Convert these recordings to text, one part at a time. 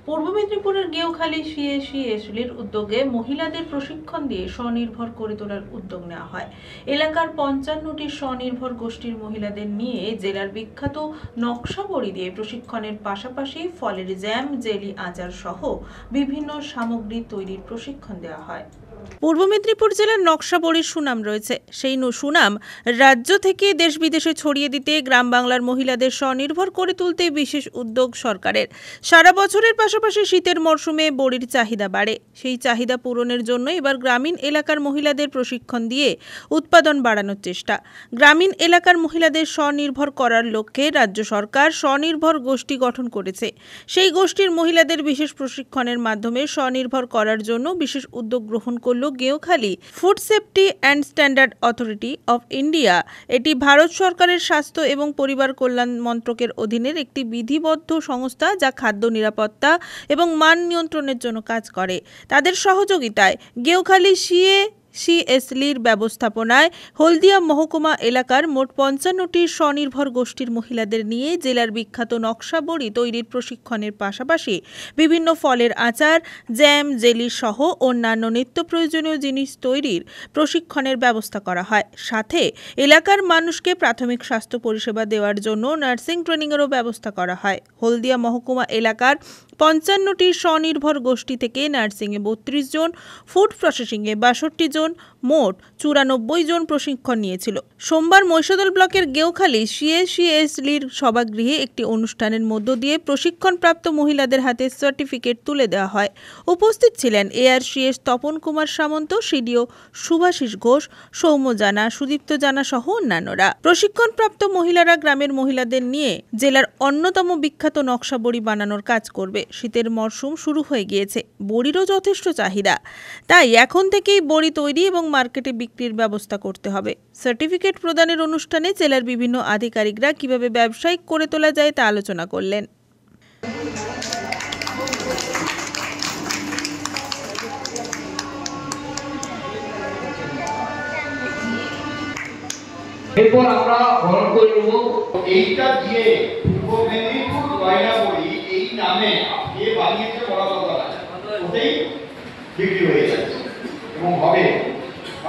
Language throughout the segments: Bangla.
পূর্ব মেদিনীপুরের গেউখালী সিএসলির উদ্যোগে মহিলাদের প্রশিক্ষণ দিয়ে স্বনির্ভর করে তোলার উদ্যোগ নেওয়া হয়। এলাকার ৫৫টি স্বনির্ভর গোষ্ঠীর মহিলাদের নিয়ে জেলার বিখ্যাত নকশা বড়ি দিয়ে প্রশিক্ষণের পাশাপাশি ফলের জ্যাম, জেলি, আচার সহ বিভিন্ন সামগ্রী তৈরির প্রশিক্ষণ দেওয়া হয়। পূর্ব মেদিনীপুর জেলার নকশা বড়ির সুনাম রয়েছে। সেই সুনাম রাজ্য থেকে দেশ বিদেশে ছড়িয়ে দিতে গ্রাম বাংলার মহিলাদের স্বনির্ভর করে তুলতে বিশেষ উদ্যোগ সরকারের। সারা বছরের পাশাপাশি শীতের মরশুমে বড়ির চাহিদা বাড়ে। সেই চাহিদা পূরণের জন্য এবার গ্রামীণ এলাকার মহিলাদের প্রশিক্ষণ দিয়ে উৎপাদন বাড়ানোর চেষ্টা। গ্রামীণ এলাকার মহিলাদের স্বনির্ভর করার লক্ষ্যে রাজ্য সরকার স্বনির্ভর গোষ্ঠী গঠন করেছে। সেই গোষ্ঠীর মহিলাদের বিশেষ প্রশিক্ষণের মাধ্যমে স্বনির্ভর করার জন্য বিশেষ উদ্যোগ গ্রহণ করল Geukhali food safety and standard authority of India. এটি ভারত সরকারের স্বাস্থ্য এবং পরিবার কল্যাণ মন্ত্রকের অধীনের একটি বিধিবদ্ধ সংস্থা যা খাদ্য নিরাপত্তা এবং মান নিয়ন্ত্রণের জন্য কাজ করে। তাদের সহযোগিতায় গেউখালী সিএসলির ব্যবস্থাপনায় হলদিয়া মহকুমা এলাকার মোট ৫৫টি স্বনির্ভর গোষ্ঠীর মহিলাদের নিয়ে জেলার বিখ্যাত নকশা বড়ি তৈরির প্রশিক্ষণের পাশাপাশি বিভিন্ন ফলের আচার, জ্যাম, জেলি সহ অন্যান্য নিত্য প্রয়োজনীয় জিনিস তৈরির প্রশিক্ষণের ব্যবস্থা করা হয়। সাথে এলাকার মানুষকে প্রাথমিক স্বাস্থ্য পরিষেবা দেওয়ার জন্য নার্সিং ট্রেনিংয়েরও ব্যবস্থা করা হয়। হলদিয়া মহকুমা এলাকার ৫৫টি স্বনির্ভর গোষ্ঠী থেকে নার্সিংয়ে ৩২ জন, ফুড প্রসেসিংয়ে ৬২ জন, মোট ৯৪ জন প্রশিক্ষণ নিয়েছিল। সোমবার মহিষাদল ব্লকের গেউখালী সিএসলির সভাগৃহে একটি অনুষ্ঠানের মধ্য দিয়ে প্রশিক্ষণপ্রাপ্ত মহিলাদের হাতে সার্টিফিকেট তুলে দেওয়া হয়। উপস্থিত ছিলেন এআরসিএস তপন কুমার সামন্ত, সিডিও শুভাশিস ঘোষ, সৌম্য জানা, সুদীপ্ত জানা সহ অন্যান্যরা। প্রশিক্ষণপ্রাপ্ত মহিলারা গ্রামের মহিলাদের নিয়ে জেলার অন্যতম বিখ্যাত নকশা বড়ি বানানোর কাজ করবে। শীতের মরশুম শুরু হয়ে গিয়েছে, বড়িরও যথেষ্ট চাহিদা, তাই এখন থেকেই বড়ি তৈরি এবং মার্কেটে বিক্রির ব্যবস্থা করতে হবে। সার্টিফিকেট প্রদানের অনুষ্ঠানে জেলার বিভিন্ন আধিকারিকরা কিভাবে ব্যবসায়িক করে তোলা যায় তা আলোচনা করলেন। এরপর আমরা গ্রহণ করে নেব এইটা দিয়ে পূর্ব মেদিনীপুর গয়না বড়ি এই নামে যে বানিয়েছে বড় কথা ওটাই বিক্রি হয়ে যাচ্ছে এবং হবে।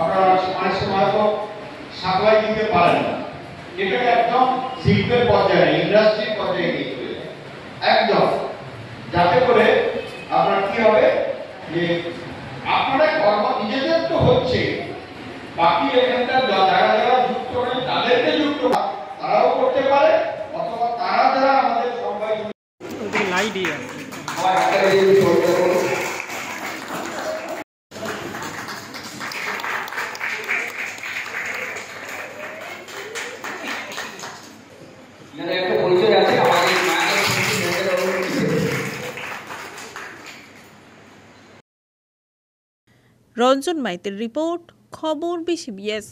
আপনারা অনেক সময় তো সাপ্লাই দিতে পারেন না, এটাকে একদম শিল্পের পর্যায়ে, ইন্ডাস্ট্রির পর্যায়ে নিয়ে চলে যায় একদম, যাতে করে আপনার কি হবে যে আপনারা কর্ম নিজেদের তো হচ্ছে, বাকি এখানকার যারা যারা যুক্ত নেই তাদেরকে যুক্ত তারাও করতে পারে, অথবা তারা যারা আমাদের সবাই রঞ্জন মাইতের রিপোর্ট, খবর BCBS।